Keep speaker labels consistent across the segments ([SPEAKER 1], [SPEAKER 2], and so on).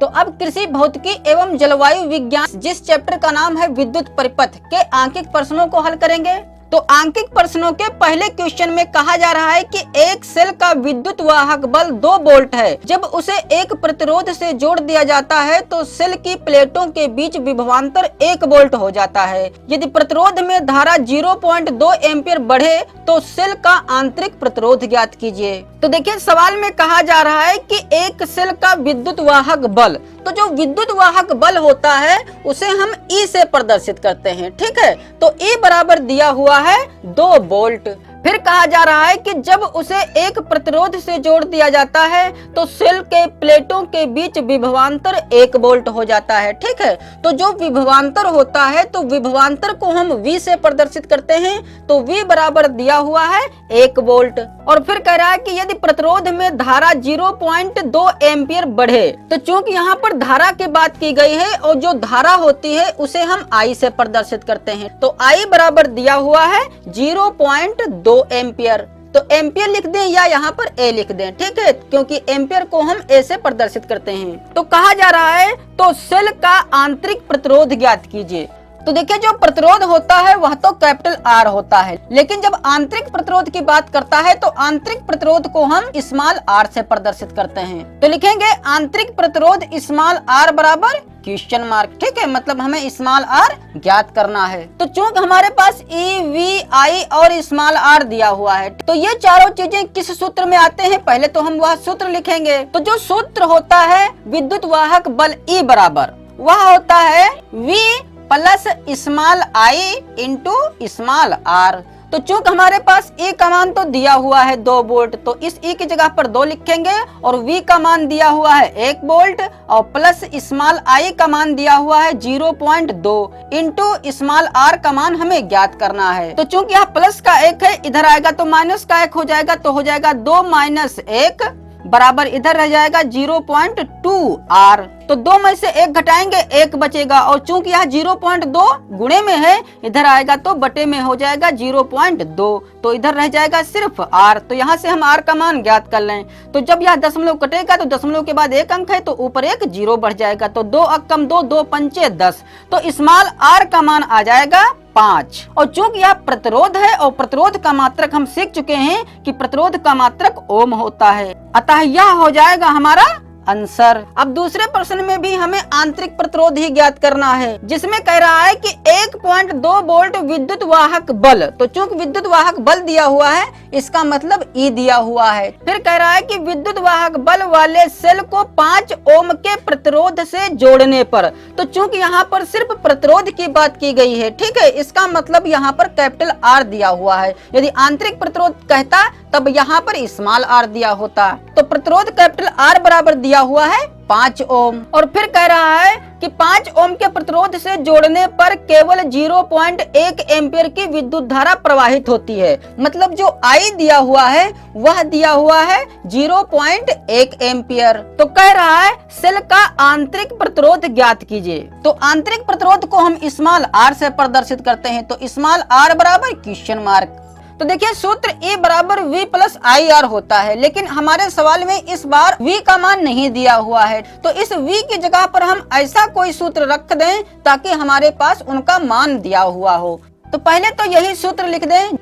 [SPEAKER 1] तो अब कृषि भौतिकी एवं जलवायु विज्ञान जिस चैप्टर का नाम है विद्युत परिपथ के आंकिक प्रश्नों को हल करेंगे। तो आंकिक प्रश्नों के पहले क्वेश्चन में कहा जा रहा है कि एक सेल का विद्युत वाहक बल 2 वोल्ट है। जब उसे एक प्रतिरोध से जोड़ दिया जाता है तो सेल की प्लेटों के बीच विभवांतर 1 वोल्ट हो जाता है। यदि प्रतिरोध में धारा 0.2 एम्पीयर बढ़े तो सेल का आंतरिक प्रतिरोध ज्ञात कीजिए। तो देखिए सवाल में कहा जा रहा है कि एक सेल का विद्युत वाहक बल, तो जो विद्युत वाहक बल होता है उसे हम ई से प्रदर्शित करते हैं, ठीक है। तो ई बराबर दिया हुआ है 2 वोल्ट। फिर कहा जा रहा है कि जब उसे एक प्रतिरोध से जोड़ दिया जाता है तो सेल के प्लेटों के बीच विभवांतर 1 वोल्ट हो जाता है, ठीक है। तो जो विभवांतर होता है तो विभवांतर को हम V से प्रदर्शित करते हैं, तो V बराबर दिया हुआ है 1 वोल्ट। और फिर कह रहा है कि यदि प्रतिरोध में धारा 0.2 एम्पीयर बढ़े, तो चूंकि यहाँ पर धारा की बात की गई है और जो धारा होती है उसे हम I से प्रदर्शित करते हैं, तो I बराबर दिया हुआ है 0.2 एम्पियर। तो एम्पियर लिख दें या यहाँ पर ए लिख दें, ठीक है, क्योंकि एम्पियर को हम ए से प्रदर्शित करते हैं। तो कहा जा रहा है तो सेल का आंतरिक प्रतिरोध ज्ञात कीजिए। तो देखिए जो प्रतिरोध होता है वह तो कैपिटल आर होता है, लेकिन जब आंतरिक प्रतिरोध की बात करता है तो आंतरिक प्रतिरोध को हम स्मॉल आर से प्रदर्शित करते हैं। तो लिखेंगे आंतरिक प्रतिरोध स्मॉल आर बराबर क्वेश्चन मार्क, ठीक है, मतलब हमें स्मॉल आर ज्ञात करना है। तो चूंकि हमारे पास ई, वी, आई और स्मॉल आर दिया हुआ है, तो ये चारों चीजें किस सूत्र में आते हैं, पहले तो हम वह सूत्र लिखेंगे। तो जो सूत्र होता है विद्युत वाहक बल ई बराबर, वह होता है V plus small I into small R. तो चूंकि हमारे पास E का मान तो दिया हुआ है 2 वोल्ट, तो इस E की जगह पर 2 लिखेंगे और V का मान दिया हुआ है 1 वोल्ट और प्लस स्मॉल I का मान दिया हुआ है 0.2 इंटू स्मॉल R का मान हमें ज्ञात करना है। तो चूंकि यहाँ प्लस का 1 है, इधर आएगा तो माइनस का 1 हो जाएगा, तो हो जाएगा 2 माइनस 1 बराबर इधर रह जाएगा 0.2 R। तो 2 में से 1 घटाएंगे 1 बचेगा, और चूंकि यहाँ 0.2 गुणे में है, इधर आएगा तो बटे में हो जाएगा 0.2, तो इधर रह जाएगा सिर्फ R। तो यहाँ से हम R का मान ज्ञात कर लें। तो जब यह दशमलव कटेगा तो दशमलव के बाद 1 अंक है तो ऊपर 1 0 बढ़ जाएगा, तो 2 अक्कम 2, 2 पंचे 10, तो स्मॉल R का मान आ जाएगा 5। और चूंकि यह प्रतिरोध है और प्रतिरोध का मात्रक हम सीख चुके हैं कि प्रतिरोध का मात्रक ओम होता है, अतः यह हो जाएगा हमारा आंसर। अब दूसरे प्रश्न में भी हमें आंतरिक प्रतिरोध ही ज्ञात करना है, जिसमें कह रहा है कि 1.2 वोल्ट विद्युत वाहक बल। तो चूंकि विद्युत वाहक बल दिया हुआ है, इसका मतलब E दिया हुआ है। फिर कह रहा है कि विद्युत वाहक बल वाले सेल को 5 ओम के प्रतिरोध से जोड़ने पर। तो चूंकि यहाँ पर सिर्फ प्रतिरोध की बात की गई है, ठीक है, इसका मतलब यहाँ पर कैपिटल R दिया हुआ है। यदि आंतरिक प्रतिरोध कहता तब यहाँ पर स्मॉल R दिया होता। तो प्रतिरोध कैपिटल R बराबर दिया हुआ है 5 ओम। और फिर कह रहा है कि 5 ओम के प्रतिरोध से जोड़ने पर केवल 0.1 एम्पीयर की विद्युत धारा प्रवाहित होती है। मतलब जो I दिया हुआ है वह दिया हुआ है 0.1 एम्पीयर। तो कह रहा है सेल का आंतरिक प्रतिरोध ज्ञात कीजिए। तो आंतरिक प्रतिरोध को हम स्मॉल R से प्रदर्शित करते हैं, तो स्मॉल R बराबर क्वेश्चन मार्क। तो देखिए सूत्र E बराबर V प्लस आई आर होता है, लेकिन हमारे सवाल में इस बार V का मान नहीं दिया हुआ है, तो इस V की जगह पर हम ऐसा कोई सूत्र रख दें ताकि हमारे पास उनका मान दिया हुआ हो। तो पहले तो यही सूत्र लिख दें।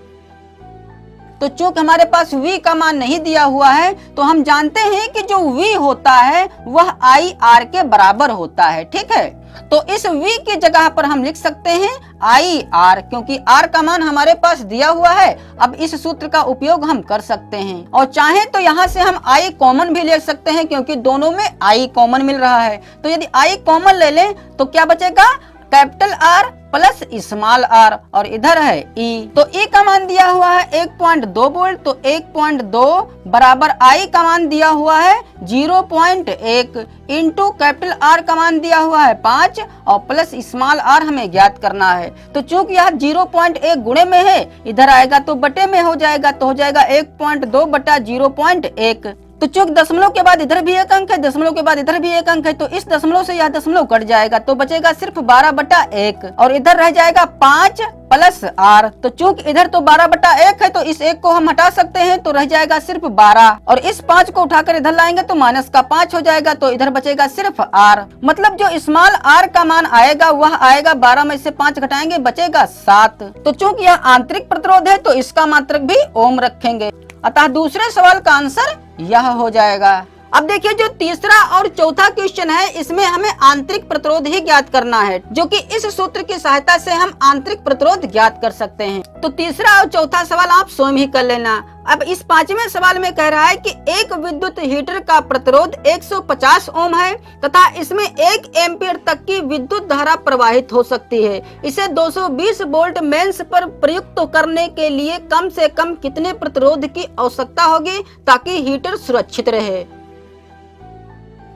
[SPEAKER 1] तो चूंकि हमारे पास V का मान नहीं दिया हुआ है, तो हम जानते हैं कि जो V होता है वह आई आर के बराबर होता है, ठीक है। तो इस V की जगह पर हम लिख सकते हैं आई आर, क्योंकि R का मान हमारे पास दिया हुआ है। अब इस सूत्र का उपयोग हम कर सकते हैं, और चाहे तो यहाँ से हम I कॉमन भी ले सकते हैं, क्योंकि दोनों में I कॉमन मिल रहा है। तो यदि I कॉमन ले लें तो क्या बचेगा, capital R plus small R, और इधर है E। तो E का मान दिया हुआ है 1.2 वोल्ट, तो 1.2 बराबर I का मान दिया हुआ है 0.1 इंटू कैपिटल R का मान दिया हुआ है 5 और प्लस स्मॉल R हमें ज्ञात करना है। तो चूंकि यह 0.1 गुणे में है, इधर आएगा तो बटे में हो जाएगा, तो हो जाएगा 1.2 बटा 0.1। तो चूंकि दशमलव के बाद इधर भी एक अंक है, दशमलव के बाद इधर भी एक अंक है, तो इस दशमलव से यह दशमलव कट जाएगा, तो बचेगा सिर्फ 12/1 और इधर रह जाएगा 5 प्लस r। तो चूंकि इधर तो 12/1 है, तो इस 1 को हम हटा सकते हैं, तो रह जाएगा सिर्फ 12 और इस 5 को उठाकर इधर लाएंगे तो माइनस का 5 हो जाएगा, तो इधर बचेगा सिर्फ r। मतलब जो स्मॉल r का मान आएगा वह आएगा 12 में से 5 घटाएंगे बचेगा 7। तो चूंकि यह आंतरिक प्रतिरोध है तो इसका मात्रक भी ओम रखेंगे। अतः दूसरे सवाल का आंसर यह हो जाएगा। अब देखिए जो तीसरा और चौथा क्वेश्चन है इसमें हमें आंतरिक प्रतिरोध ही ज्ञात करना है, जो कि इस सूत्र की सहायता से हम आंतरिक प्रतिरोध ज्ञात कर सकते हैं। तो तीसरा और चौथा सवाल आप स्वयं ही कर लेना। अब इस पांचवें सवाल में कह रहा है कि एक विद्युत हीटर का प्रतिरोध 150 ओम है तथा इसमें 1 एम्पीयर तक की विद्युत धारा प्रवाहित हो सकती है। इसे 220 वोल्ट मेंस पर प्रयुक्त करने के लिए कम से कम कितने प्रतिरोध की आवश्यकता होगी ताकि हीटर सुरक्षित रहे।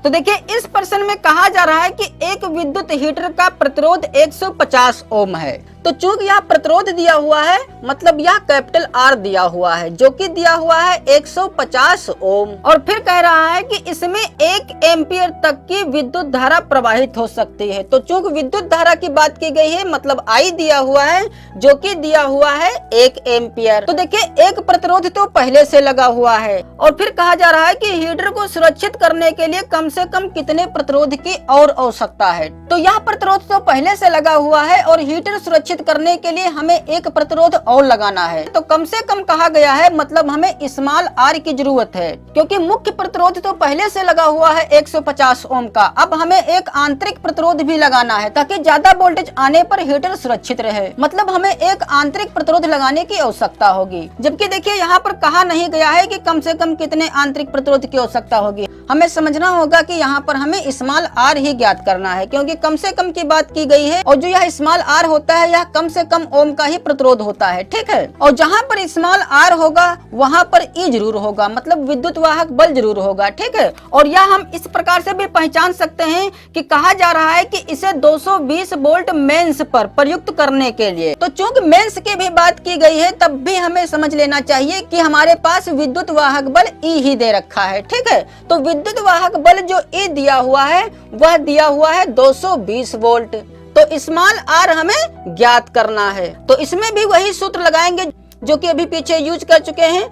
[SPEAKER 1] तो देखिए इस प्रश्न में कहा जा रहा है कि एक विद्युत हीटर का प्रतिरोध 150 ओम है। तो चूंकि यह प्रतिरोध दिया हुआ है मतलब यह कैपिटल R दिया हुआ है जो कि दिया हुआ है 150 ओम और फिर कह रहा है कि इसमें 1 एम्पीयर तक की विद्युत धारा प्रवाहित हो सकती है। तो चूंकि विद्युत धारा की बात की गई है मतलब I दिया हुआ है जो कि दिया हुआ है 1 एम्पीयर। तो देखिए एक प्रतिरोध तो पहले से लगा हुआ है और फिर कहा जा रहा है कि हीटर को सुरक्षित करने के लिए कम से कम कितने प्रतिरोध की और आवश्यकता है। तो यह प्रतिरोध तो पहले से लगा हुआ है और हीटर सुरक्षित करने के लिए हमें एक प्रतिरोध और लगाना है। तो कम से कम कहा गया है मतलब हमें स्मॉल r की जरूरत है क्योंकि मुख्य प्रतिरोध तो पहले से लगा हुआ है 150 ओम का। अब हमें एक आंतरिक प्रतिरोध भी लगाना है ताकि ज्यादा वोल्टेज आने पर हीटर सुरक्षित रहे। मतलब हमें एक आंतरिक प्रतिरोध लगाने की आवश्यकता होगी। जबकि देखिए यहाँ पर कहा नहीं गया है कि कम से कम कितने आंतरिक प्रतिरोध की आवश्यकता होगी। हमें समझना होगा कि यहाँ पर हमें स्मॉल r ही ज्ञात करना है क्योंकि कम से कम की बात की गई है और जो यह स्मॉल r होता है यह कम से कम ओम का ही प्रतिरोध होता है। ठीक है, और जहाँ पर स्मॉल r होगा वहाँ पर E जरूर होगा मतलब विद्युत वाहक बल जरूर होगा। ठीक है, और यह हम इस प्रकार से भी पहचान सकते हैं कि कहा जा रहा है कि इसे 220 वोल्ट मेंस पर प्रयुक्त करने के लिए। तो चूंकि मेंस की भी बात की गई है तब भी हमें समझ लेना चाहिए कि हमारे पास विद्युत वाहक बल E ही दे रखा है। ठीक है, तो विद्युत वाहक बल जो E दिया हुआ है वह दिया हुआ है 220 वोल्ट। तो स्मॉल r हमें ज्ञात करना है। तो इसमें भी वही सूत्र लगाएंगे जो कि अभी पीछे यूज कर चुके हैं।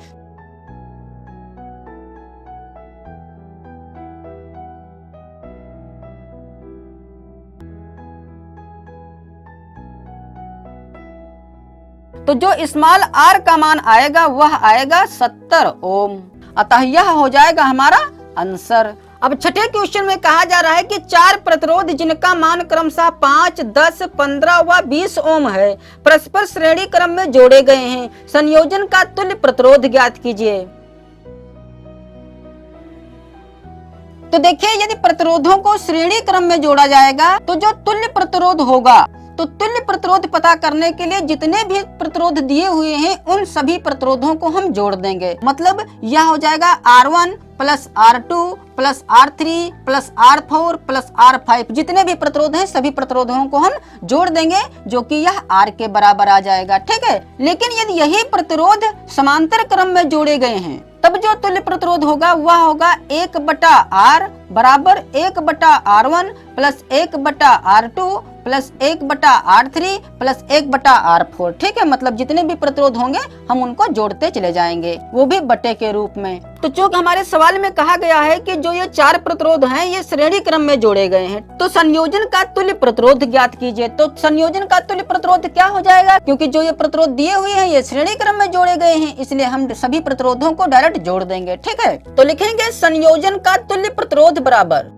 [SPEAKER 1] तो जो स्मॉल r का मान आएगा वह आएगा 70 ओम। अतः यह हो जाएगा हमारा आंसर। अब छठे क्वेश्चन में कहा जा रहा है कि 4 प्रतिरोध जिनका मान क्रमशः 5, 10, 15 व 20 ओम है परस्पर श्रेणी क्रम में जोड़े गए हैं। संयोजन का तुल्य प्रतिरोध ज्ञात कीजिए। तो देखिए यदि प्रतिरोधों को श्रेणी क्रम में जोड़ा जाएगा तो जो तुल्य प्रतिरोध होगा तो तुल्य प्रतिरोध पता करने के लिए जितने भी प्रतिरोध दिए हुए हैं उन सभी प्रतिरोधों को हम जोड़ देंगे। मतलब यह हो जाएगा R1 plus R2 plus R3 plus R4 plus R5। जितने भी प्रतिरोध हैं सभी प्रतिरोधों को हम जोड़ देंगे जो कि यह R के बराबर आ जाएगा। ठीक है, लेकिन यदि यही प्रतिरोध समांतर क्रम में जोड़े गए हैं तब जो तुल्य प्रतिरोध होगा वह होगा 1/R बराबर 1/R1 plus 1/R2 plus 1/R3 plus 1/R4। ठीक है, मतलब जितने भी प्रतिरोध होंगे हम उनको जोड़ते चले जाएंगे वो भी बटे के रूप में। तो चूंकि हमारे सवाल में कहा गया है कि जो ये 4 प्रतिरोध हैं ये श्रेणी क्रम में जोड़े गए हैं तो संयोजन का तुल्य प्रतिरोध ज्ञात कीजिए। तो संयोजन का तुल्य प्रतिरोध क्या हो जाएगा, क्योंकि जो ये प्रतिरोध दिए हुए हैं ये श्रेणी क्रम में जोड़े गए हैं इसलिए हम सभी प्रतिरोधों को डायरेक्ट जोड़ देंगे। ठीक है, तो लिखेंगे संयोजन का तुल्य प्रतिरोध बराबर।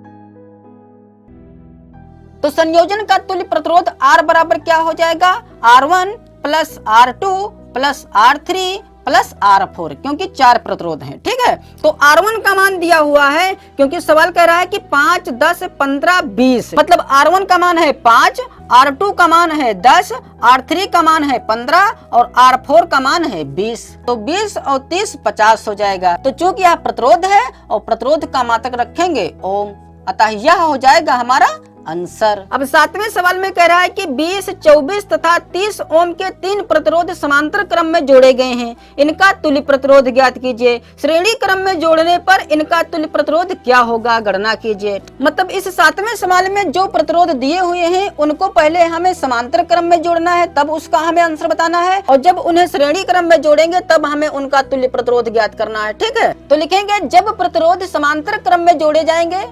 [SPEAKER 1] तो संयोजन का तुल्य प्रतिरोध R बराबर क्या हो जाएगा, R1 plus R2 plus R3 plus R4, क्योंकि 4 प्रतिरोध हैं। ठीक है, तो R1 का मान दिया हुआ है क्योंकि सवाल कह रहा है कि 5, 10, 15, 20। मतलब R1 का मान है 5, R2 का मान है 10, R3 का मान है 15 और R4 का मान है 20। तो 20 और 30 50 हो जाएगा। तो चूंकि यह प्रतिरोध है और प्रतिरोध का मात्रक रखेंगे ओम, अतः यह हो जाएगा हमारा आंसर। अब 7वें सवाल में कह रहा है कि 20, 24 तथा 30 ओम के 3 प्रतिरोध समांतर क्रम में जोड़े गए हैं, इनका तुल्य प्रतिरोध ज्ञात कीजिए। श्रेणी क्रम में जोड़ने पर इनका तुल्य प्रतिरोध क्या होगा, गणना कीजिए। मतलब इस 7वें सवाल में जो प्रतिरोध दिए हुए हैं उनको पहले हमें समांतर क्रम में जोड़ना है, तब उसका हमें आंसर बताना है, और जब उन्हें श्रेणी क्रम में जोड़ेंगे तब हमें उनका तुल्य प्रतिरोध ज्ञात करना है। ठीक है, तो लिखेंगे जब प्रतिरोध समांतर क्रम में जोड़े जाएंगे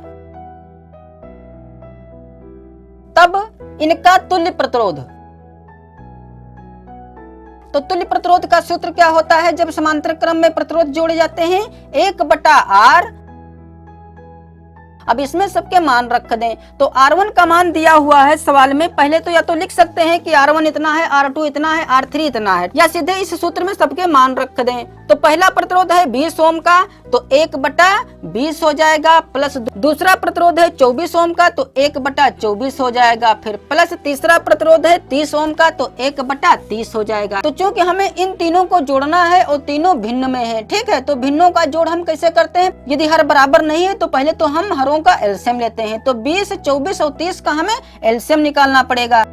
[SPEAKER 1] तब इनका तुल्य प्रतिरोध। तो तुल्य प्रतिरोध का सूत्र क्या होता है जब समांतर क्रम में प्रतिरोध जोड़े जाते हैं? 1/R। अब इसमें सबके मान रख दें, तो R1 का मान दिया हुआ है सवाल में। पहले तो या तो लिख सकते हैं कि R1 इतना है, R2 इतना है, R3 इतना है, या सीधे इस सूत्र में सबके मान रख दें। तो पहला प्रतिरोध है 20 ओम का, तो 1/20 हो जाएगा, प्लस दूसरा प्रतिरोध है 24 ओम का, तो 1/24 हो जाएगा, फिर प्लस तीसरा प्रतिरोध है 30 ओम का, तो 1/30 हो जाएगा। तो चूंकि हमें इन तीनों को जोड़ना है और तीनों भिन्न में है, ठीक है, तो भिन्नों का जोड़ हम कैसे करते हैं? यदि हर बराबर नहीं है तो पहले तो हम हरों का एलसीएम लेते हैं। तो 20, 24 और 30 का हमें एलसीएम निकालना पड़ेगा।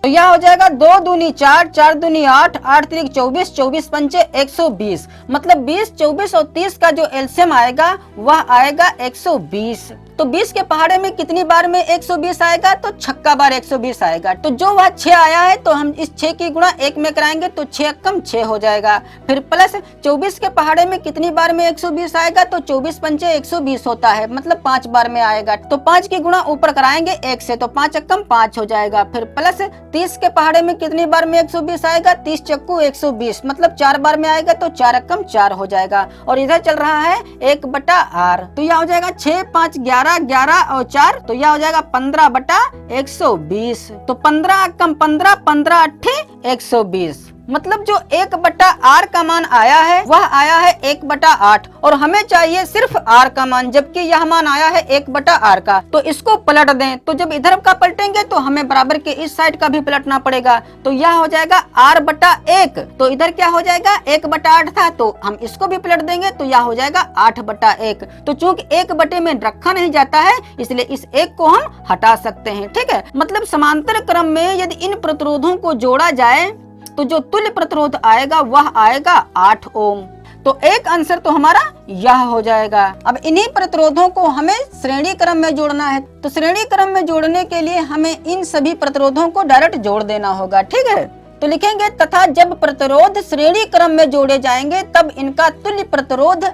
[SPEAKER 1] तो यह हो जाएगा 2 दूनी 4, 4 दूनी 8, 8 त्रिक 24, 24 पंचे 120। मतलब 20, 24 और 30 का जो एलसीएम आएगा वह आएगा 120। तो 20 के पहाड़े में कितनी बार में 120 आएगा? तो छक्का बार 120 आएगा। तो जो वह 6 आया है तो हम इस 6 की गुणा 1 में कराएंगे, तो 6 कम 6 हो जाएगा। फिर प्लस 24 के पहाड़े में कितनी बार में 120 आएगा? तो 24 पंचे 120 होता है, मतलब 5 बार में आएगा। तो 5 की गुणा ऊपर कराएंगे 1 से, तो 5 कम 5 हो जाएगा। फिर प्लस 30 के पहाड़े में कितनी बार में 120 आएगा? 30 चक्कू 120, मतलब 4 बार में आएगा, तो 4 कम 4 हो जाएगा। और इधर चल रहा है 1/R, तो यह हो जाएगा 6, 5, 11, 11 और 4, तो यह हो जाएगा 15/120। तो 15 कम 15, 15 अट्ठे 120। मतलब जो 1/R का मान आया है वह आया है 1/8, और हमें चाहिए सिर्फ R का मान, जबकि यह मान आया है 1/R का। तो इसको पलट दें, तो जब इधर का पलटेंगे तो हमें बराबर के इस साइड का भी पलटना पड़ेगा। तो यह हो जाएगा R/1। तो इधर क्या हो जाएगा? 1/8 था, तो हम इसको भी पलट देंगे, तो यह हो जाएगा 8/1। तो चूंकि 1 में रखा नहीं जाता है इसलिए इस 1 को हम हटा सकते हैं। ठीक है, मतलब समांतर क्रम में यदि इन प्रतिरोधों को जोड़ा जाए तो जो तुल्य प्रतिरोध आएगा वह आएगा 8 ओम। तो एक आंसर तो हमारा यह हो जाएगा। अब इन्हीं प्रतिरोधों को हमें श्रेणी क्रम में जोड़ना है, तो श्रेणी क्रम में जोड़ने के लिए हमें इन सभी प्रतिरोधों को डायरेक्ट जोड़ देना होगा। ठीक है, तो लिखेंगे तथा जब प्रतिरोध श्रेणी क्रम में जोड़े जाएंगे तब इनका तुल्य प्रतिरोध,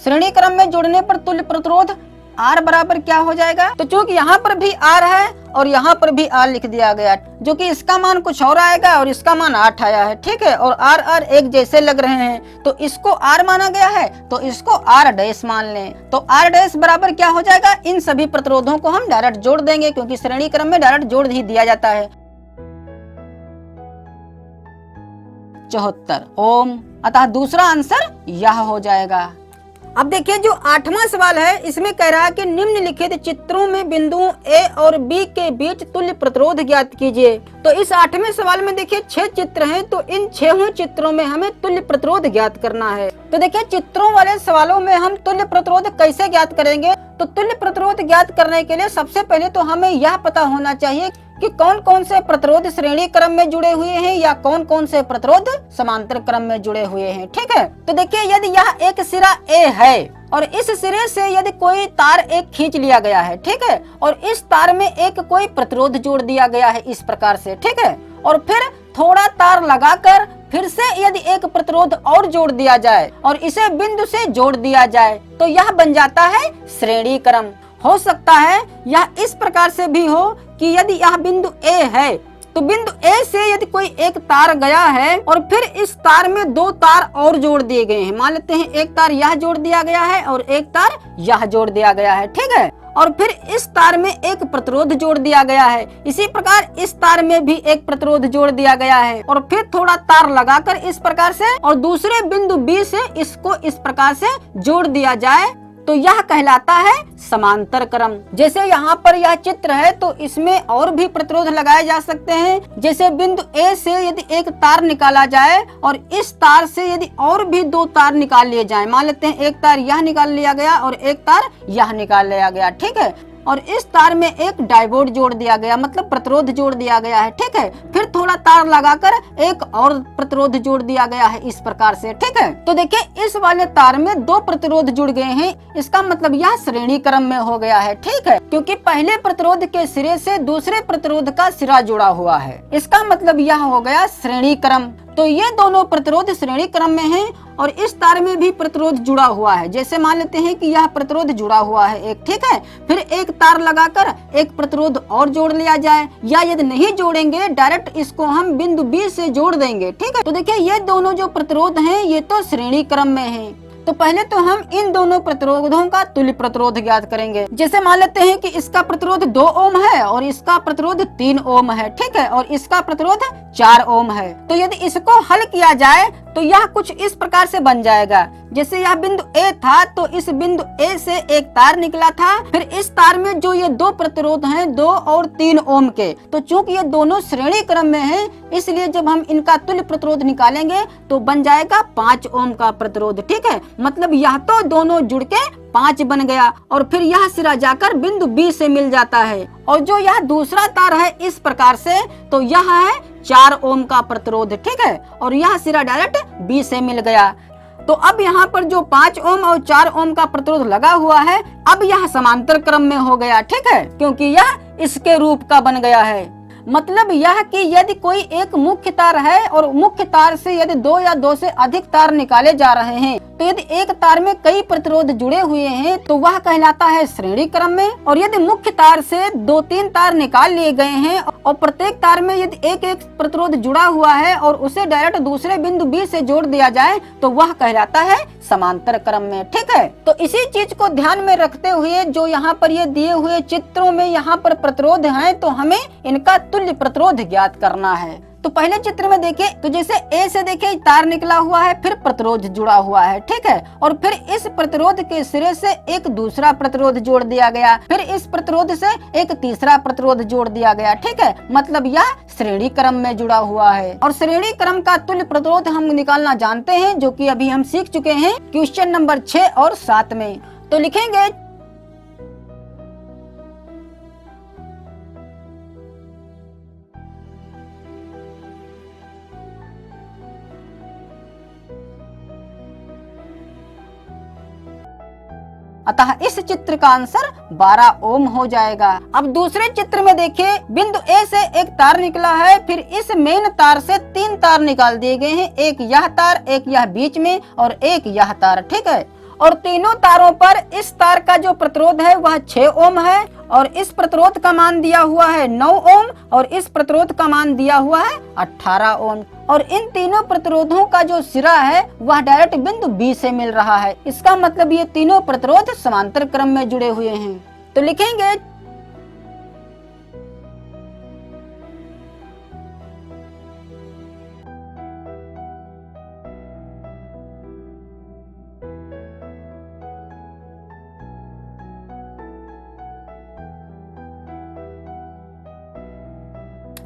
[SPEAKER 1] श्रेणी क्रम में जोड़ने पर तुल्य प्रतिरोध R बराबर क्या हो जाएगा? तो चूंकि यहाँ पर भी R है और यहाँ पर भी R लिख दिया गया, जो कि इसका मान कुछ और आएगा और इसका मान 8 आया है। ठीक है, और R एक जैसे लग रहे हैं, तो इसको R माना गया है, तो इसको R' मान लें। तो R' बराबर क्या हो जाएगा? इन सभी प्रतिरोधों को हम डायरेक्ट जोड़ देंगे, क्योंकि श्रेणी क्रम में डायरेक्ट जोड़ ही दिया जाता है। 74 ओम, अतः दूसरा आंसर यह हो जाएगा। अब देखिए जो 8वां सवाल है इसमें कह रहा है कि निम्नलिखित चित्रों में बिंदुओं A और B के बीच तुल्य प्रतिरोध ज्ञात कीजिए। तो इस 8वें सवाल में देखिए 6 चित्र हैं, तो इन 6 चित्रों में हमें तुल्य प्रतिरोध ज्ञात करना है। तो देखिए चित्रों वाले सवालों में हम तुल्य प्रतिरोध कैसे ज्ञात करेंगे? तो तुल्य प्रतिरोध ज्ञात करने के लिए सबसे पहले तो हमें यह पता होना चाहिए कि कौन कौन से प्रतिरोध श्रेणी क्रम में जुड़े हुए हैं या कौन कौन से प्रतिरोध समांतर क्रम में जुड़े हुए हैं। ठीक है, तो देखिए यदि यह एक सिरा A है और इस सिरे से यदि कोई तार एक खींच लिया गया है, ठीक है, और इस तार में एक कोई प्रतिरोध जोड़ दिया गया है इस प्रकार से, ठीक है, और फिर थोड़ा तार लगाकर फिर से यदि एक प्रतिरोध और जोड़ दिया जाए और इसे बिंदु से जोड़ दिया जाए तो यह बन जाता है श्रेणी क्रम। हो सकता है यह इस प्रकार से भी हो कि यदि यह बिंदु A है तो बिंदु A से यदि कोई एक तार गया है और फिर इस तार में 2 तार और जोड़ दिए गए हैं, मान लेते हैं एक तार यह जोड़ दिया गया है और एक तार यह जोड़ दिया गया है, ठीक है, और फिर इस तार में एक प्रतिरोध जोड़ दिया गया है, इसी प्रकार इस तार में भी एक प्रतिरोध जोड़ दिया गया है और फिर थोड़ा तार लगाकर इस प्रकार से और दूसरे बिंदु B से इसको इस प्रकार से जोड़ दिया जाए तो यह कहलाता है समांतर क्रम। जैसे यहाँ पर यह चित्र है तो इसमें और भी प्रतिरोध लगाए जा सकते हैं। जैसे बिंदु ए से यदि एक तार निकाला जाए और इस तार से यदि और भी 2 तार निकाल लिए जाएं, मान लेते हैं एक तार यह निकाल लिया गया और एक तार यह निकाल लिया गया, ठीक है, और इस तार में एक डायोड जोड़ दिया गया, मतलब प्रतिरोध जोड़ दिया गया है, ठीक है, फिर थोड़ा तार लगाकर एक और प्रतिरोध जोड़ दिया गया है इस प्रकार से, ठीक है। तो देखिए इस वाले तार में 2 प्रतिरोध जुड़ गए हैं, इसका मतलब यह श्रेणी क्रम में हो गया है, ठीक है, क्योंकि पहले प्रतिरोध के सिरे से दूसरे प्रतिरोध का सिरा जुड़ा हुआ है, इसका मतलब यह हो गया श्रेणी क्रम। तो ये दोनों प्रतिरोध श्रेणी क्रम में हैं और इस तार में भी प्रतिरोध जुड़ा हुआ है। जैसे मान लेते हैं कि यह प्रतिरोध जुड़ा हुआ है एक, ठीक है, फिर एक तार लगाकर एक प्रतिरोध और जोड़ लिया जाए, या यदि नहीं जोड़ेंगे डायरेक्ट इसको हम बिंदु बी से जोड़ देंगे, ठीक है। तो देखिए ये दोनों जो प्रतिरोध हैं ये तो श्रेणी क्रम में हैं। तो पहले तो हम इन दोनों प्रतिरोधों का तुल्य प्रतिरोध ज्ञात करेंगे। जैसे मान लेते हैं कि इसका प्रतिरोध 2 ओम है और इसका प्रतिरोध 3 ओम है, ठीक है, और इसका प्रतिरोध 4 ओम है। तो यदि इसको हल किया जाए तो यह कुछ इस प्रकार से बन जाएगा। जैसे यह बिंदु ए था तो इस बिंदु ए से एक तार निकला था, फिर इस तार में जो ये 2 प्रतिरोध हैं 2 और 3 ओम के, तो चूंकि ये दोनों श्रेणी क्रम में हैं इसलिए जब हम इनका तुल्य प्रतिरोध निकालेंगे तो बन जाएगा 5 ओम का प्रतिरोध, ठीक है, मतलब यह तो दोनों जुड़ के 5 बन गया और फिर यह सिरा जाकर बिंदु बी से मिल जाता है। और जो यह दूसरा तार है इस प्रकार से तो यह है 4 ओम का प्रतिरोध, ठीक है, और यह सिरा डायरेक्ट बी से मिल गया। तो अब यहाँ पर जो 5 ओम और 4 ओम का प्रतिरोध लगा हुआ है अब यह समांतर क्रम में हो गया, ठीक है, क्योंकि यह इसके रूप का बन गया है। मतलब यह कि यदि कोई एक मुख्य तार है और मुख्य तार से यदि 2 या 2 से अधिक तार निकाले जा रहे हैं तो यदि एक तार में कई प्रतिरोध जुड़े हुए हैं तो वह कहलाता है श्रेणी क्रम में, और यदि मुख्य तार से 2-3 तार निकाल लिए गए हैं और प्रत्येक तार में यदि एक एक प्रतिरोध जुड़ा हुआ है और उसे डायरेक्ट दूसरे बिंदु बी से जोड़ दिया जाए तो वह कहलाता है समांतर क्रम में, ठीक है। तो इसी चीज को ध्यान में रखते हुए जो यहाँ पर ये दिए हुए चित्रों में यहाँ पर प्रतिरोध हैं तो हमें इनका तुल्य प्रतिरोध ज्ञात करना है। तो पहले चित्र में देखिए तो जैसे ए से देखिए तार निकला हुआ है, फिर प्रतिरोध जुड़ा हुआ है, ठीक है, और फिर इस प्रतिरोध के सिरे से एक दूसरा प्रतिरोध जोड़ दिया गया, फिर इस प्रतिरोध से एक तीसरा प्रतिरोध जोड़ दिया गया, ठीक है, मतलब यह श्रेणी क्रम में जुड़ा हुआ है। और श्रेणी क्रम का तुल्य प्रतिरोध हम निकालना जानते हैं जो कि अभी हम सीख चुके हैं क्वेश्चन नंबर 6 और 7 में। तो लिखेंगे अतः इस चित्र का आंसर 12 ओम हो जाएगा। अब दूसरे चित्र में देखिए बिंदु ए से एक तार निकला है, फिर इस मेन तार से 3 तार निकाल दिए गए हैं, एक यह तार, एक यह बीच में और एक यह तार, ठीक है, और तीनों तारों पर इस तार का जो प्रतिरोध है वह 6 ओम है और इस प्रतिरोध का मान दिया हुआ है 9 ओम और इस प्रतिरोध का मान दिया हुआ है 18 ओम, और इन तीनों प्रतिरोधों का जो सिरा है वह डायरेक्ट बिंदु बी से मिल रहा है। इसका मतलब ये तीनों प्रतिरोध समांतर क्रम में जुड़े हुए हैं। तो लिखेंगे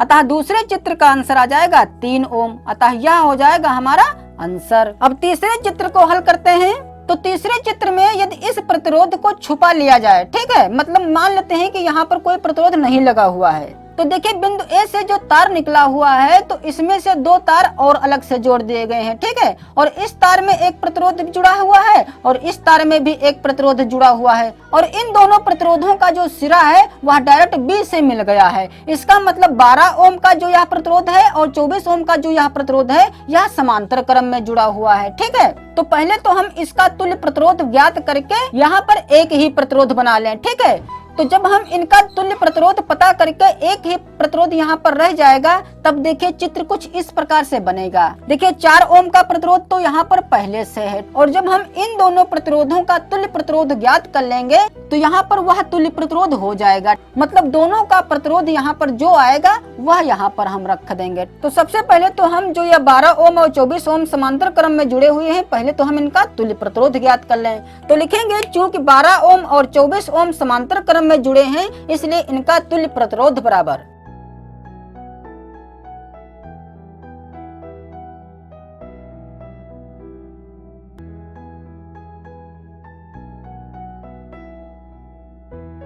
[SPEAKER 1] अतः दूसरे चित्र का आंसर आ जाएगा 3 ओम, अतः यह हो जाएगा हमारा आंसर। अब तीसरे चित्र को हल करते हैं। तो तीसरे चित्र में यदि इस प्रतिरोध को छुपा लिया जाए, ठीक है, मतलब मान लेते हैं कि यहाँ पर कोई प्रतिरोध नहीं लगा हुआ है, तो देखिए बिंदु ए से जो तार निकला हुआ है तो इसमें से 2 तार और अलग से जोड़ दिए गए हैं, ठीक है, और इस तार में एक प्रतिरोध जुड़ा हुआ है और इस तार में भी एक प्रतिरोध जुड़ा हुआ है, और इन दोनों प्रतिरोधों का जो सिरा है वह डायरेक्ट बी से मिल गया है। इसका मतलब 12 ओम का जो यह प्रतिरोध है और 24 ओम का जो यह प्रतिरोध है यह समांतर क्रम में जुड़ा हुआ है, ठीक है। तो पहले तो हम इसका तुल्य प्रतिरोध ज्ञात करके यहाँ पर एक ही प्रतिरोध बना लें, ठीक है। तो जब हम इनका तुल्य प्रतिरोध पता करके एक ही प्रतिरोध यहाँ पर रह जाएगा, तब देखिए चित्र कुछ इस प्रकार से बनेगा। देखिए 4 ओम का प्रतिरोध तो यहाँ पर पहले से है, और जब हम इन दोनों प्रतिरोधों का तुल्य प्रतिरोध ज्ञात कर लेंगे तो यहाँ पर वह तुल्य प्रतिरोध हो जाएगा। मतलब दोनों का प्रतिरोध यहाँ पर जो आएगा वह यहाँ पर हम रख देंगे। तो सबसे पहले तो हम जो यह 12 ओम और 24 ओम समांतर क्रम में जुड़े हुए हैं, पहले तो हम इनका तुल्य प्रतिरोध ज्ञात कर लें। तो लिखेंगे चूंकि 12 ओम और 24 ओम समांतर क्रम में जुड़े हैं, इसलिए इनका तुल्य प्रतिरोध बराबर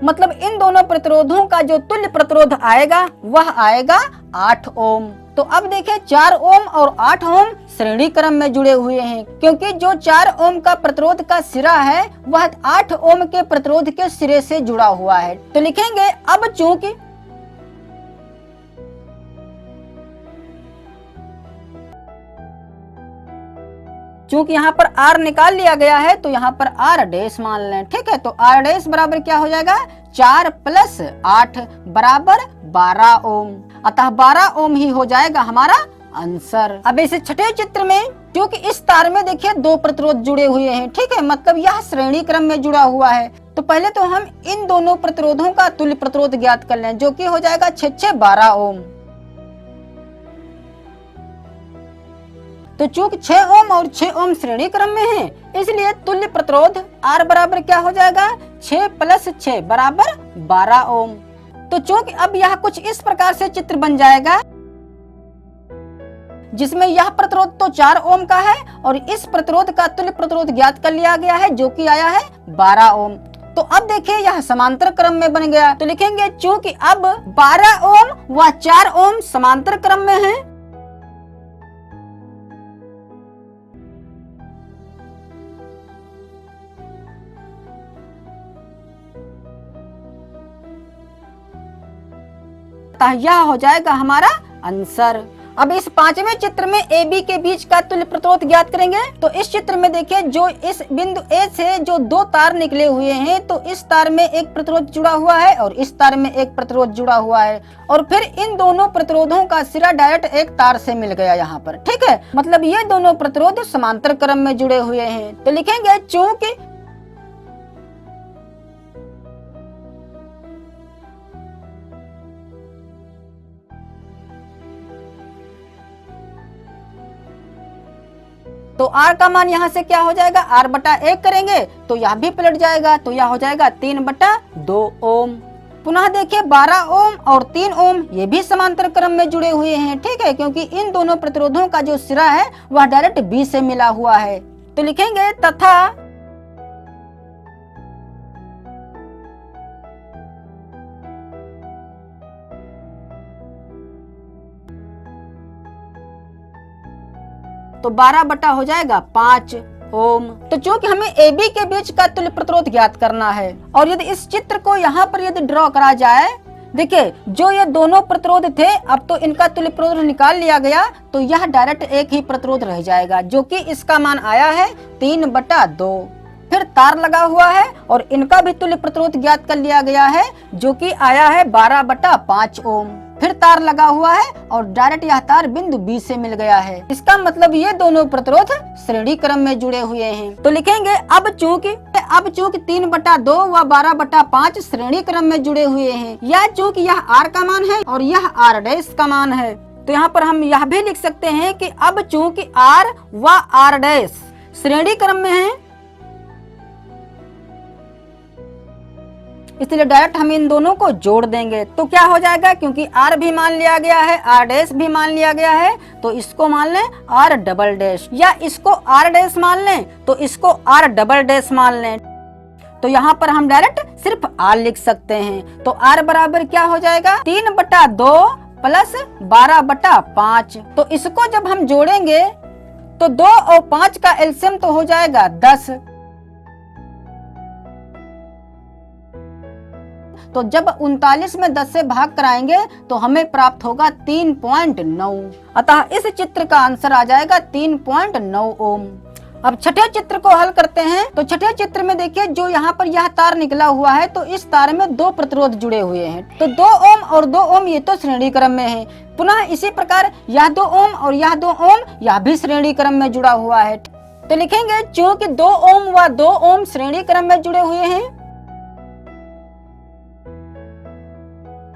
[SPEAKER 1] मतलब इन दोनों प्रतिरोधों का जो तुल्य प्रतिरोध आएगा वह आएगा 8 ओम। तो अब देखिए 4 ओम और 8 ओम श्रेणी क्रम में जुड़े हुए हैं, क्योंकि जो 4 ओम का प्रतिरोध का सिरा है वह 8 ओम के प्रतिरोध के सिरे से जुड़ा हुआ है। तो लिखेंगे अब चूंकि यहाँ पर R निकाल लिया गया है तो यहाँ पर R डैश मान लें। ठीक है, तो R डैश बराबर क्या हो जाएगा, 4 + 8 बराबर 12 ओम। अतः 12 ओम ही हो जाएगा हमारा आंसर। अब इस छठे चित्र में क्योंकि इस तार में देखिए 2 प्रतिरोध जुड़े हुए हैं, ठीक है, मतलब यह श्रेणी क्रम में जुड़ा हुआ है। तो पहले तो हम इन दोनों प्रतिरोधों का तुल्य प्रतिरोध ज्ञात कर लें, जो कि हो जाएगा 6 × 12 ओम। तो चूंकि 6 ओम और 6 ओम श्रेणी क्रम में है, इसलिए तुल्य प्रतिरोध R बराबर क्या हो जाएगा, 6 + 6 बराबर 12 ओम। तो चूंकि अब यह कुछ इस प्रकार से चित्र बन जाएगा, जिसमें यह प्रतिरोध तो 4 ओम का है और इस प्रतिरोध का तुल्य प्रतिरोध ज्ञात कर लिया गया है, जो कि आया है 12 ओम। तो अब देखिए यह समांतर क्रम में बन गया। तो लिखेंगे चूंकि अब 12 ओम व 4 ओम समांतर क्रम में है, यह हो जाएगा हमारा आंसर। अब इस 5वें चित्र में AB के बीच का तुल्य प्रतिरोध ज्ञात करेंगे। तो इस चित्र में देखिए जो इस बिंदु A से जो 2 तार निकले हुए हैं, तो इस तार में एक प्रतिरोध जुड़ा हुआ है और इस तार में एक प्रतिरोध जुड़ा हुआ है, और फिर इन दोनों प्रतिरोधों का सिरा डायरेक्ट एक तार से मिल गया यहाँ पर। ठीक है, मतलब ये दोनों प्रतिरोध समांतर क्रम में जुड़े हुए हैं। तो लिखेंगे चूंकि तो R का मान यहाँ से क्या हो जाएगा, R/1 करेंगे तो यह भी पलट जाएगा, तो यह हो जाएगा 3/2 ओम। पुनः देखिए 12 ओम और 3 ओम ये भी समांतर क्रम में जुड़े हुए हैं। ठीक है, क्योंकि इन दोनों प्रतिरोधों का जो सिरा है वह डायरेक्ट B से मिला हुआ है। तो लिखेंगे तथा तो 12 हो जाएगा 5 ओम। तो चूंकि हमें AB के बीच का तुल्य प्रतिरोध ज्ञात करना है, और यदि इस चित्र को यहाँ पर यदि ड्रॉ करा जाए, देखिए जो ये दोनों प्रतिरोध थे अब तो इनका तुल्य प्रतिरोध निकाल लिया गया, तो यह डायरेक्ट एक ही प्रतिरोध रह जाएगा, जो कि इसका मान आया है 3/2। फिर तार लगा हुआ है और इनका भी तुल्य प्रतिरोध ज्ञात कर लिया गया है, जो कि आया है 12/5 ओम। फिर तार लगा हुआ है और डायरेक्ट यह तार बिंदु B से मिल गया है। इसका मतलब ये दोनों प्रतिरोध श्रेणी क्रम में जुड़े हुए हैं। तो लिखेंगे अब चूंकि 3/2 व 12/5 श्रेणी क्रम में जुड़े हुए हैं, या चूंकि यह R का मान है और यह R डैश का मान है, तो यहाँ पर हम यह भी लिख सकते हैं कि अब चूंकि R व R डैश श्रेणी क्रम में है, इसलिए डायरेक्ट हम इन दोनों को जोड़ देंगे। तो क्या हो जाएगा, क्योंकि R भी मान लिया गया है, R डैश भी मान लिया गया है, तो इसको मान लें R डबल डैश, या इसको R डैश मान लें तो इसको R डबल डैश मान लें। तो यहाँ पर हम डायरेक्ट सिर्फ R लिख सकते हैं। तो R बराबर क्या हो जाएगा, 3/2 + 12/5। तो इसको जब हम जोड़ेंगे तो 2 और 5 का एलसीएम तो हो जाएगा 10। तो जब 39 में 10 से भाग कराएंगे तो हमें प्राप्त होगा 3.9। अतः इस चित्र का आंसर आ जाएगा 3.9 ओम। अब छठे चित्र को हल करते हैं। तो छठे चित्र में देखिए जो यहाँ पर यह तार निकला हुआ है, तो इस तार में दो प्रतिरोध जुड़े हुए हैं। तो 2 ओम और 2 ओम ये तो श्रेणी क्रम में है। पुनः इसी प्रकार यह 2 ओम और यह 2 ओम यह भी श्रेणी क्रम में जुड़ा हुआ है। तो लिखेंगे चूंकि 2 ओम व 2 ओम श्रेणी क्रम में जुड़े हुए हैं,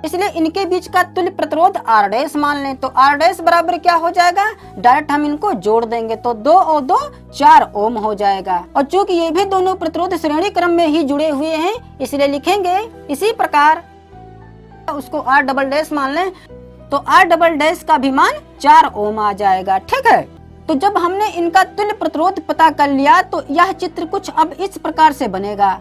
[SPEAKER 1] इसलिए इनके बीच का तुल्य प्रतिरोध R डैश मान लें। तो R डैश बराबर क्या हो जाएगा, डायरेक्ट हम इनको जोड़ देंगे तो 2 और 2 4 ओम हो जाएगा। और चूंकि ये भी दोनों प्रतिरोध श्रेणी क्रम में ही जुड़े हुए हैं, इसलिए लिखेंगे इसी प्रकार उसको R डबल डैश मान लें, तो R डबल डैश का भी मान 4 ओम आ जाएगा। ठीक है, तो जब हमने इनका तुल्य प्रतिरोध पता कर लिया, तो यह चित्र कुछ अब इस प्रकार से बनेगा।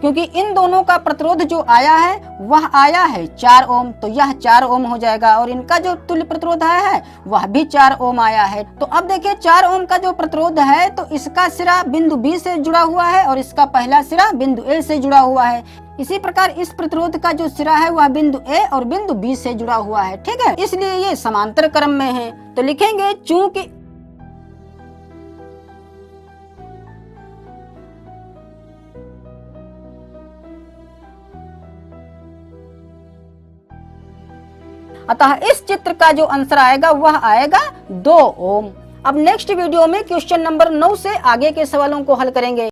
[SPEAKER 1] क्योंकि इन दोनों का प्रतिरोध जो आया है वह आया है 4 ओम, तो यह 4 ओम हो जाएगा। और इनका जो तुल्य प्रतिरोध आया है वह भी 4 ओम आया है। तो अब देखिए 4 ओम का जो प्रतिरोध है, तो इसका सिरा बिंदु B से जुड़ा हुआ है और इसका पहला सिरा बिंदु A से जुड़ा हुआ है। इसी प्रकार इस प्रतिरोध का जो सिरा है वह बिंदु A और बिंदु B से जुड़ा हुआ है। ठीक है, इसलिए ये समांतर क्रम में है। तो लिखेंगे चूंकि अतः इस चित्र का जो आंसर आएगा वह आएगा 2 ओम। अब नेक्स्ट वीडियो में क्वेश्चन नंबर 9 से आगे के सवालों को हल करेंगे।